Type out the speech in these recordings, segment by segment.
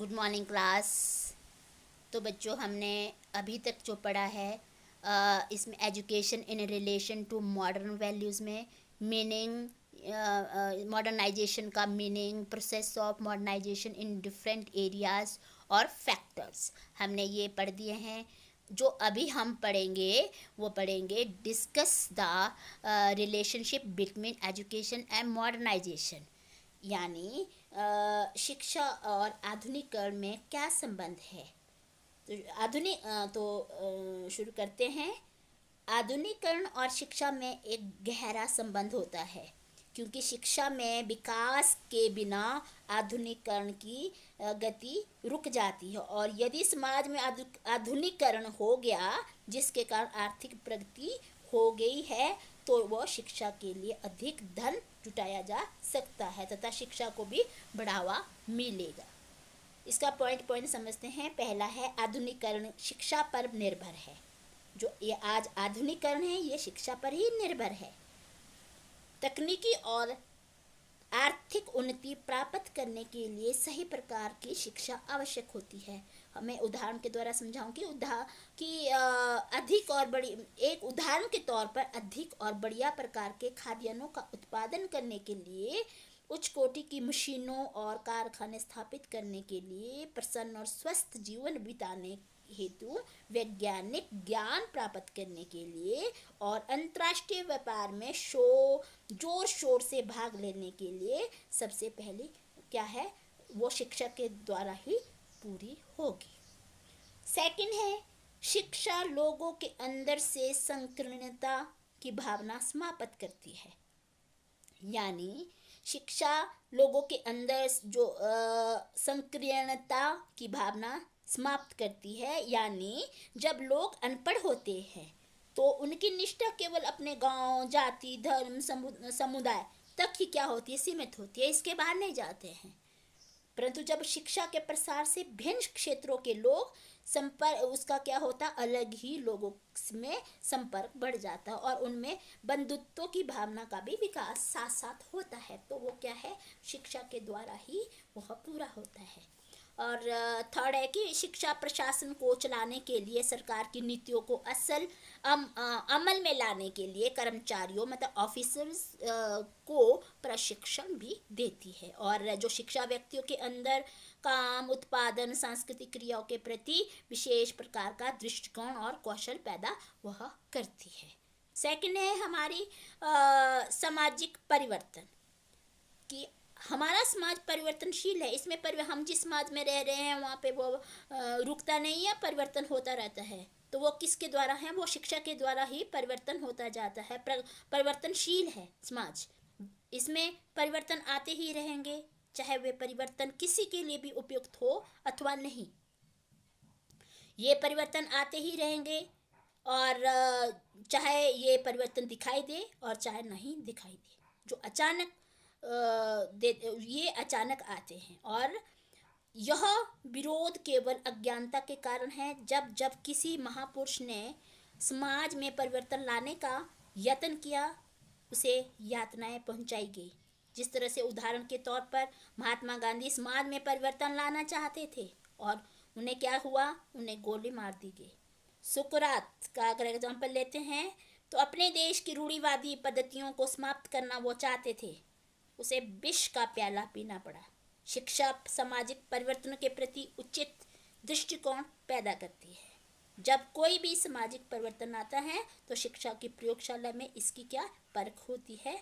Good morning class. तो बच्चों, हमने अभी तक जो पढ़ा है इसमें education in relation to modern values में मीनिंग, मॉडर्नाइजेशन का meaning, process of modernisation in different areas और फैक्टर्स हमने ये पढ़ दिए हैं। जो अभी हम पढ़ेंगे वो पढ़ेंगे discuss the relationship between education and modernisation, यानी शिक्षा और आधुनिकरण में क्या संबंध है। तो शुरू करते हैं। आधुनिकरण और शिक्षा में एक गहरा संबंध होता है, क्योंकि शिक्षा में विकास के बिना आधुनिकरण की गति रुक जाती है, और यदि समाज में आधुनिकरण हो गया जिसके कारण आर्थिक प्रगति हो गई है तो वह शिक्षा के लिए अधिक धन जुटाया जा सकता है तथा शिक्षा को भी बढ़ावा मिलेगा। इसका पॉइंट समझते हैं। पहला है, आधुनिकरण शिक्षा पर निर्भर है। जो ये आज आधुनिकरण है ये शिक्षा पर ही निर्भर है। तकनीकी और आर्थिक उन्नति प्राप्त करने के लिए सही प्रकार की शिक्षा आवश्यक होती है। मैं उदाहरण के द्वारा समझाऊंगी अधिक और बड़ी एक उदाहरण के तौर पर अधिक और बढ़िया प्रकार के खाद्यान्नों का उत्पादन करने के लिए, उच्च कोटि की मशीनों और कारखाने स्थापित करने के लिए, प्रसन्न और स्वस्थ जीवन बिताने हेतु वैज्ञानिक ज्ञान प्राप्त करने के लिए और अंतर्राष्ट्रीय व्यापार में जोर शोर से भाग लेने के लिए सबसे पहले क्या है, वो शिक्षा के द्वारा ही पूरी होगी। सेकंड है, शिक्षा लोगों के अंदर से संकीर्णता की भावना समाप्त करती है। यानी शिक्षा लोगों के अंदर जो संकीर्णता की भावना समाप्त करती है, यानी जब लोग अनपढ़ होते हैं तो उनकी निष्ठा केवल अपने गांव, जाति, धर्म, समुदाय तक ही क्या होती है, सीमित होती है, इसके बाहर नहीं जाते हैं। परंतु जब शिक्षा के प्रसार से भिन्न क्षेत्रों के लोग संपर्क, उसका क्या होता, अलग ही लोगों में संपर्क बढ़ जाता है और उनमें बंधुत्व की भावना का भी विकास साथ साथ होता है। तो वो क्या है, शिक्षा के द्वारा ही वह पूरा होता है। और थर्ड है कि शिक्षा प्रशासन को चलाने के लिए सरकार की नीतियों को अमल में लाने के लिए कर्मचारियों मतलब ऑफिसर्स को प्रशिक्षण भी देती है। और जो शिक्षा व्यक्तियों के अंदर काम, उत्पादन, सांस्कृतिक क्रियाओं के प्रति विशेष प्रकार का दृष्टिकोण और कौशल पैदा वह करती है। सेकंड है हमारी सामाजिक परिवर्तन, कि हमारा समाज परिवर्तनशील है। इसमें हम जिस समाज में रह रहे हैं वहाँ पे वो रुकता नहीं है, परिवर्तन होता रहता है। तो वो किसके द्वारा है, वो शिक्षा के द्वारा ही परिवर्तन होता जाता है। परिवर्तनशील है समाज, इसमें परिवर्तन आते ही रहेंगे, चाहे वे परिवर्तन किसी के लिए भी उपयुक्त हो अथवा नहीं, ये परिवर्तन आते ही रहेंगे। और चाहे ये परिवर्तन दिखाई दे और चाहे नहीं दिखाई दे, जो अचानक ये अचानक आते हैं। और यह विरोध केवल अज्ञानता के कारण है। जब जब किसी महापुरुष ने समाज में परिवर्तन लाने का यत्न किया, उसे यातनाएं पहुंचाई गई। जिस तरह से उदाहरण के तौर पर महात्मा गांधी समाज में परिवर्तन लाना चाहते थे और उन्हें क्या हुआ, उन्हें गोली मार दी गई। सुकरात का अगर एग्जाम्पल लेते हैं तो अपने देश की रूढ़िवादी पद्धतियों को समाप्त करना वो चाहते थे, उसे विष का प्याला पीना पड़ा। शिक्षा सामाजिक परिवर्तन के प्रति उचित दृष्टिकोण पैदा करती है। जब कोई भी सामाजिक परिवर्तन आता है तो शिक्षा की प्रयोगशाला में इसकी क्या परख होती है।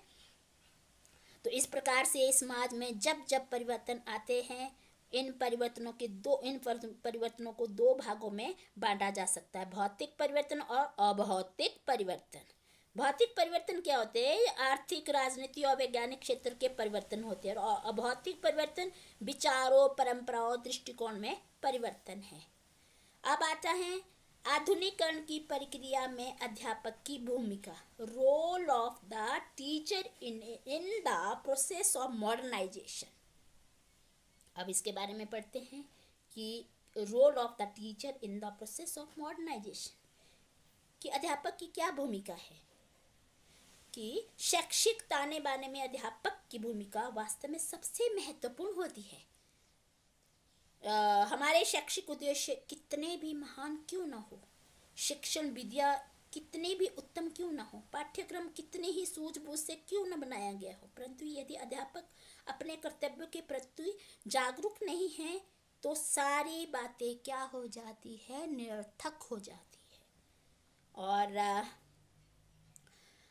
तो इस प्रकार से समाज में जब जब परिवर्तन आते हैं, इन परिवर्तनों को दो भागों में बांटा जा सकता है, भौतिक परिवर्तन और अभौतिक परिवर्तन। भौतिक परिवर्तन क्या होते हैं, आर्थिक, राजनीति और वैज्ञानिक क्षेत्र के परिवर्तन होते हैं। और अभौतिक परिवर्तन विचारों, परंपराओं, दृष्टिकोण में परिवर्तन है। अब आता है आधुनिकरण की प्रक्रिया में अध्यापक की भूमिका, role of the teacher in the process of modernisation. अब इसके बारे में पढ़ते हैं कि role of the teacher in the process of modernisation, कि अध्यापक की क्या भूमिका है। कि शैक्षिक ताने बाने में अध्यापक की भूमिका वास्तव में सबसे महत्वपूर्ण होती है। हमारे शैक्षिक उद्देश्य कितने भी महान क्यों ना हो, शिक्षण विद्या कितनी भी उत्तम क्यों ना हो, पाठ्यक्रम कितने ही सूझबूझ से क्यों न बनाया गया हो, परंतु यदि अध्यापक अपने कर्तव्य के प्रति जागरूक नहीं है तो सारी बातें क्या हो जाती है, निरर्थक हो जाती है। और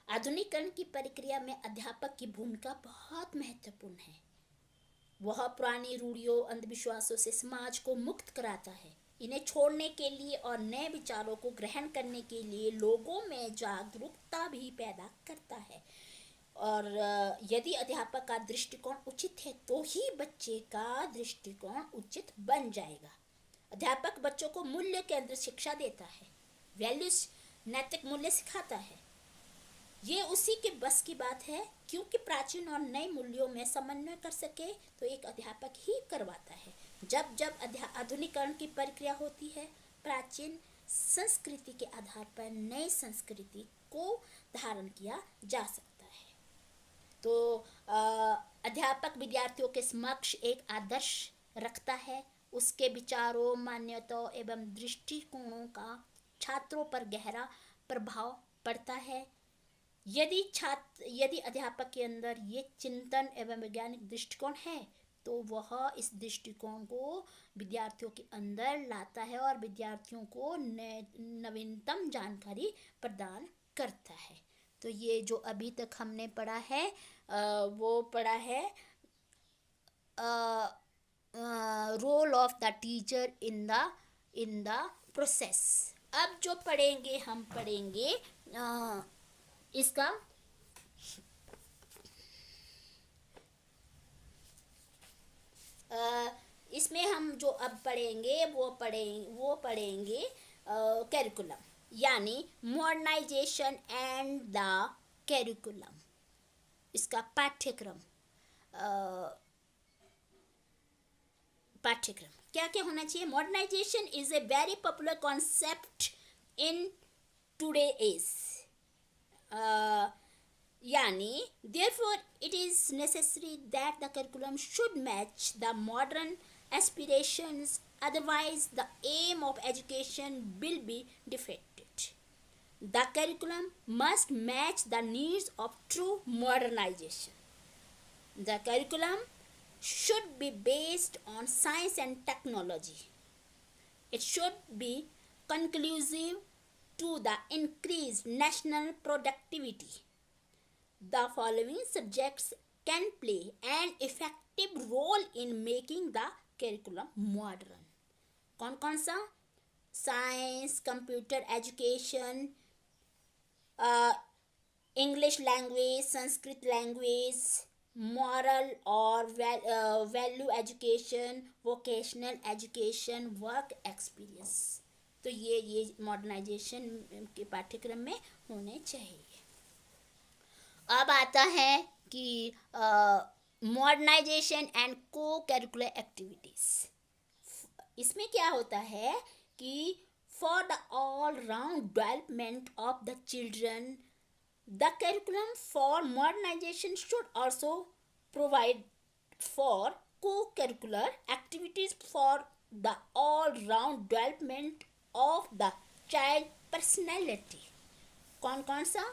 आधुनिकीकरण की प्रक्रिया में अध्यापक की भूमिका बहुत महत्वपूर्ण है। वह पुरानी रूढ़ियों, अंधविश्वासों से समाज को मुक्त कराता है, इन्हें छोड़ने के लिए और नए विचारों को ग्रहण करने के लिए लोगों में जागरूकता भी पैदा करता है। और यदि अध्यापक का दृष्टिकोण उचित है तो ही बच्चे का दृष्टिकोण उचित बन जाएगा। अध्यापक बच्चों को मूल्य केंद्रित शिक्षा देता है, वैल्यूज नैतिक मूल्य सिखाता है। ये उसी के बस की बात है, क्योंकि प्राचीन और नए मूल्यों में समन्वय कर सके तो एक अध्यापक ही करवाता है। जब जब आधुनिकीकरण की प्रक्रिया होती है, प्राचीन संस्कृति के आधार पर नई संस्कृति को धारण किया जा सकता है। तो अध्यापक विद्यार्थियों के समक्ष एक आदर्श रखता है, उसके विचारों, मान्यताओं एवं दृष्टिकोणों का छात्रों पर गहरा प्रभाव पड़ता है। यदि अध्यापक के अंदर ये चिंतन एवं वैज्ञानिक दृष्टिकोण है तो वह इस दृष्टिकोण को विद्यार्थियों के अंदर लाता है और विद्यार्थियों को नवीनतम जानकारी प्रदान करता है। तो ये जो अभी तक हमने पढ़ा है वो पढ़ा है role of the teacher in the process. अब जो पढ़ेंगे हम पढ़ेंगे इसका इसमें हम जो अब पढ़ेंगे वो पढ़ेंगे कैरिकुलम, यानी मॉडर्नाइजेशन एंड द कैरिकुलम। इसका पाठ्यक्रम क्या क्या होना चाहिए। Modernisation is a very popular concept in today age, yani therefore it is necessary that the curriculum should match the modern aspirations, otherwise the aim of education will be defeated. The curriculum must match the needs of true modernization. The curriculum should be based on science and technology. It should be conclusive to the increased national productivity. The following subjects can play an effective role in making the curriculum modern. कौन कौन सा? Science, computer education, English language, Sanskrit language, moral और value education, vocational education, work experience. तो ये modernisation के पाठ्यक्रम में होने चाहिए। अब आता है कि modernisation and co curricular activities. इसमें क्या होता है कि for the all round development of the children the curriculum for modernisation should also provide for co curricular activities for the all round development of the child personality. कौन कौन सा?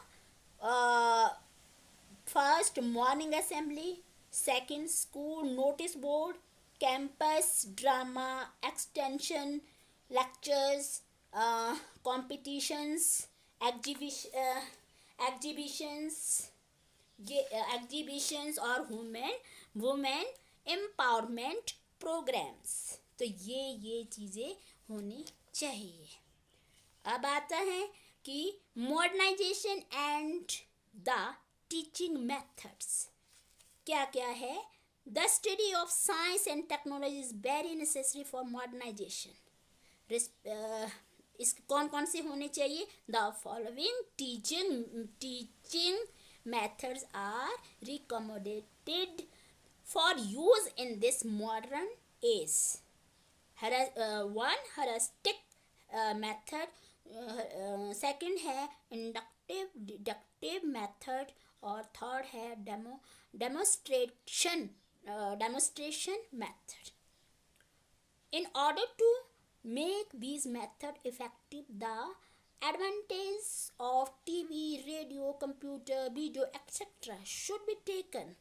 First, morning assembly, second, school notice board, campus drama, extension, lectures, competitions, exhibitions और women empowerment programmes. तो ये चीज़ें होनी चाहिए। अब आता है कि modernisation and the teaching methods क्या क्या है। The study of science and technology is very necessary for modernisation. इस कौन कौन से होने चाहिए? The following teaching methods are recommended for use in this modern age. One, heuristic method, second है इंडक्टिव डिडक्टिव मेथड और थर्ड है demonstration method. In order to make these methods effective, the advantage of TV, radio, computer, video, etc. should be taken.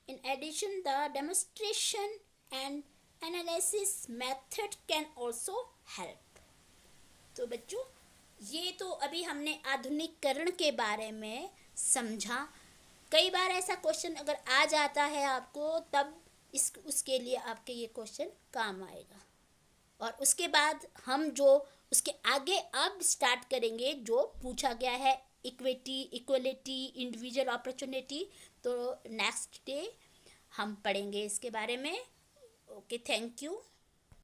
In addition, the demonstration and analysis method can also help. तो बच्चों, ये तो अभी हमने आधुनिकीकरण के बारे में समझा। कई बार ऐसा क्वेश्चन अगर आ जाता है आपको, तब उसके लिए आपके ये क्वेश्चन काम आएगा। और उसके बाद हम जो उसके आगे अब स्टार्ट करेंगे, जो पूछा गया है इक्विटी, इक्वलिटी, इंडिविजुअल अपॉर्चुनिटी, तो नेक्स्ट डे हम पढ़ेंगे इसके बारे में। Okay, thank you.